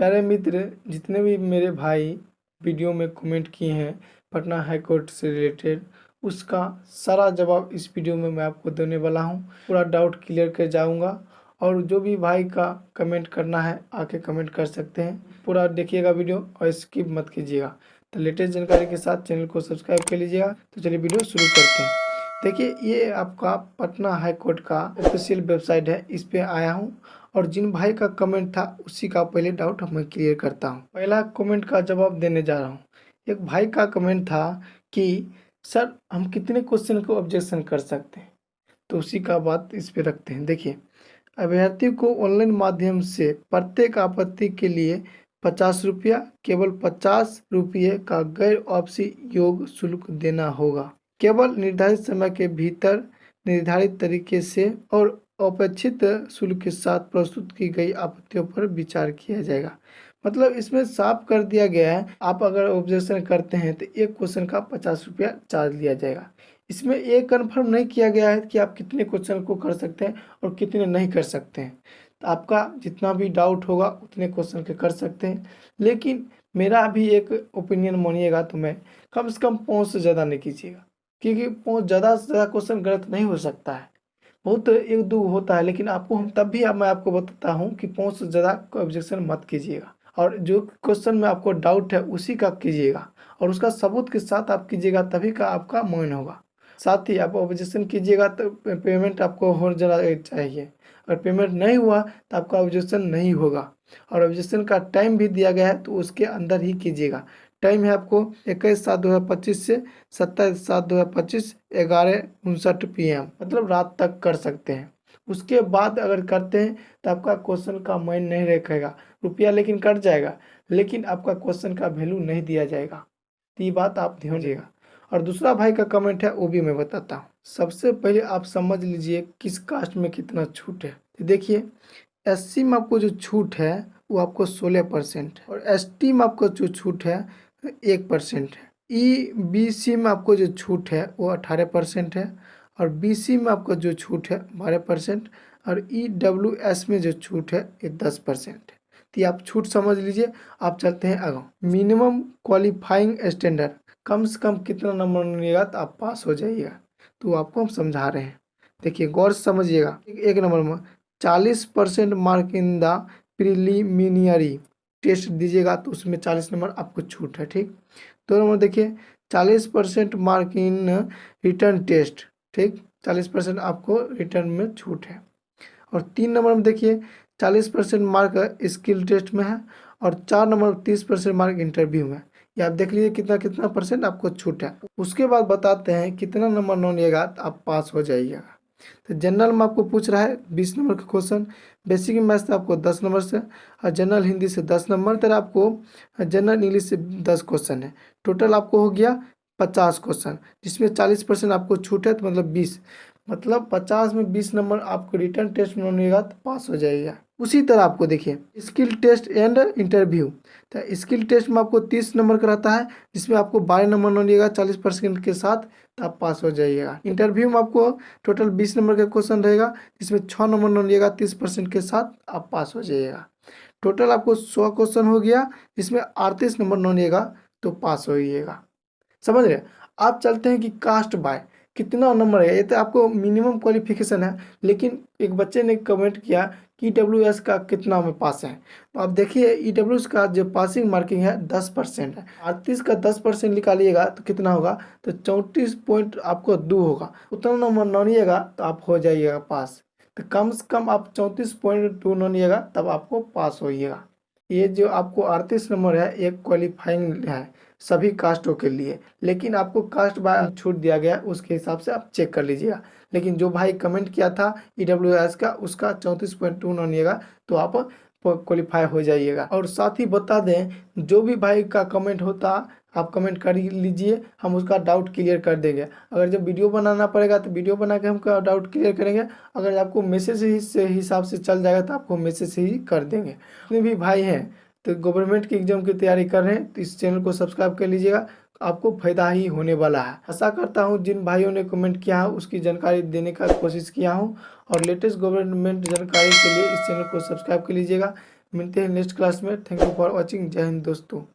प्यारे मित्र, जितने भी मेरे भाई वीडियो में कमेंट किए हैं पटना हाई कोर्ट से रिलेटेड, उसका सारा जवाब इस वीडियो में मैं आपको देने वाला हूं। पूरा डाउट क्लियर कर जाऊंगा और जो भी भाई का कमेंट करना है आके कमेंट कर सकते हैं। पूरा देखिएगा वीडियो और स्किप मत कीजिएगा। तो लेटेस्ट जानकारी के साथ चैनल को सब्सक्राइब कर लीजिएगा। तो चलिए वीडियो शुरू करते हैं। देखिए, ये आपका पटना हाई कोर्ट का ऑफिशियल वेबसाइट है, इस पे आया हूँ और जिन भाई का कमेंट था उसी का पहले डाउट मैं क्लियर करता हूँ। पहला कमेंट का जवाब देने जा रहा हूँ। एक भाई का कमेंट था कि सर हम कितने क्वेश्चन को ऑब्जेक्शन कर सकते हैं, तो उसी का बात इस पे रखते हैं। देखिए, अभ्यर्थी को ऑनलाइन माध्यम से प्रत्येक आपत्ति के लिए 50 रुपया, केवल 50 रुपये का गैर वापसी योग शुल्क देना होगा। केवल निर्धारित समय के भीतर निर्धारित तरीके से और अपेक्षित शुल्क के साथ प्रस्तुत की गई आपत्तियों पर विचार किया जाएगा। मतलब इसमें साफ कर दिया गया है, आप अगर ऑब्जेक्शन करते हैं तो एक क्वेश्चन का 50 रुपया चार्ज लिया जाएगा। इसमें ये कन्फर्म नहीं किया गया है कि आप कितने क्वेश्चन को कर सकते हैं और कितने नहीं कर सकते हैं। तो आपका जितना भी डाउट होगा उतने क्वेश्चन के कर सकते हैं, लेकिन मेरा भी एक ओपिनियन मानिएगा तो मैं कम से कम 5 से ज़्यादा नहीं कीजिएगा, क्योंकि 5 ज़्यादा से ज़्यादा क्वेश्चन गलत नहीं हो सकता है। बहुत एक दो होता है, लेकिन आपको हम तब भी मैं आपको बताता हूँ कि 5 से ज़्यादा ऑब्जेक्शन मत कीजिएगा और जो क्वेश्चन में आपको डाउट है उसी का कीजिएगा और उसका सबूत के साथ आप कीजिएगा, तभी का आपका माइन होगा। साथ ही आप ऑब्जेक्शन कीजिएगा तो पेमेंट आपको हो जाना चाहिए। अगर पेमेंट नहीं हुआ तो आपका ऑब्जेक्शन नहीं होगा और ऑब्जेक्शन का टाइम भी दिया गया है तो उसके अंदर ही कीजिएगा। टाइम है आपको 21/7/2025 से 27/7/2025 11:59 PM, मतलब रात तक कर सकते हैं। उसके बाद अगर करते हैं तो आपका क्वेश्चन का माइन नहीं रखेगा, रुपया लेकिन कट जाएगा, लेकिन आपका क्वेश्चन का वैल्यू नहीं दिया जाएगा। तो ये बात आप ध्यान दीजिएगा। और दूसरा भाई का कमेंट है वो भी मैं बताता हूँ। सबसे पहले आप समझ लीजिए किस कास्ट में कितना छूट है। तो देखिए, SC में आपको जो छूट है वो आपको 16% है और ST में आपको जो छूट है 1% है। EBC में आपको जो छूट है वो 18% है और BC में आपको जो छूट है 12% और EWS में जो छूट है ये 10% है। तो आप छूट समझ लीजिए। आप चलते हैं आगे। मिनिमम क्वालिफाइंग स्टैंडर्ड, कम से कम कितना नंबर मिलेगा तो आप पास हो जाइएगा, तो आपको हम समझा रहे हैं। देखिए गौर से समझिएगा। एक नंबर में 40% mark in the preliminary test दीजिएगा तो उसमें 40 नंबर आपको छूट है, ठीक। 2 नंबर देखिए 40% मार्क इन रिटर्न टेस्ट, ठीक, 40% आपको रिटर्न में छूट है। और 3 नंबर में देखिए 40% मार्क स्किल टेस्ट में है और 4 नंबर 30% मार्क इंटरव्यू में। ये आप देख लीजिए कितना कितना परसेंट आपको छूट है। उसके बाद बताते हैं कितना नंबर न लिएगा तो आप पास हो जाइएगा। तो जनरल में आपको पूछ रहा है 20 नंबर का क्वेश्चन, बेसिक मैथ्स से आपको 10 नंबर से और जनरल हिंदी से 10 नंबर, तरह आपको जनरल इंग्लिश से 10 क्वेश्चन है। टोटल आपको हो गया 50 क्वेश्चन, जिसमें 40% आपको छूट है, तो मतलब 20, मतलब 50 में 20 नंबर आपको रिटर्न टेस्ट में मिलेगा तो पास हो जाएगा। उसी तरह आपको देखिए स्किल टेस्ट एंड इंटरव्यू, तो स्किल टेस्ट में आपको 30 नंबर का रहता है, जिसमें आपको 12 नंबर मिलेगा 40% के साथ, तो आप पास हो जाइएगा। इंटरव्यू में आपको टोटल 20 नंबर का क्वेश्चन रहेगा, जिसमें 6 नंबर मिलेगा 30% के साथ, आप पास हो जाइएगा। टोटल आपको 100 क्वेश्चन हो गया, जिसमें 38 नंबर मिलेगा तो पास हो जाइएगा। समझ रहे। आप चलते हैं कि कास्ट बाय कितना नंबर है। ये तो आपको मिनिमम क्वालिफिकेशन है, लेकिन एक बच्चे ने कमेंट किया कि EWS का कितना में पास है। तो आप देखिए EWS का जो पासिंग मार्किंग है 10% है। 38 का 10% निकालिएगा तो कितना होगा, तो 34 पॉइंट आपको 2 होगा। उतना नंबर न लिएगा तो आप हो जाइएगा पास। तो कम से कम आप 34.2 न लिएगा तब आपको पास होइएगा। ये जो आपको 38 नंबर है एक क्वालिफाइंग है सभी कास्टों के लिए, लेकिन आपको कास्ट बाय छूट दिया गया है, उसके हिसाब से आप चेक कर लीजिएगा। लेकिन जो भाई कमेंट किया था EWS का, उसका 34.2 न लिएगा तो आप क्वालिफाई हो जाइएगा। और साथ ही बता दें, जो भी भाई का कमेंट होता आप कमेंट कर लीजिए, हम उसका डाउट क्लियर कर देंगे। अगर जब वीडियो बनाना पड़ेगा तो वीडियो बना के हम डाउट क्लियर करेंगे। अगर आपको मैसेज ही से हिसाब से चल जाएगा तो आपको मैसेज ही कर देंगे। जितने भी भाई हैं तो गवर्नमेंट की एग्जाम की तैयारी कर रहे हैं तो इस चैनल को सब्सक्राइब कर लीजिएगा, आपको फायदा ही होने वाला है। आशा करता हूं जिन भाइयों ने कमेंट किया है उसकी जानकारी देने का कोशिश किया हूं और लेटेस्ट गवर्नमेंट जानकारी के लिए इस चैनल को सब्सक्राइब कर लीजिएगा। मिलते हैं नेक्स्ट क्लास में। Thank you for watching. जय हिंद दोस्तों।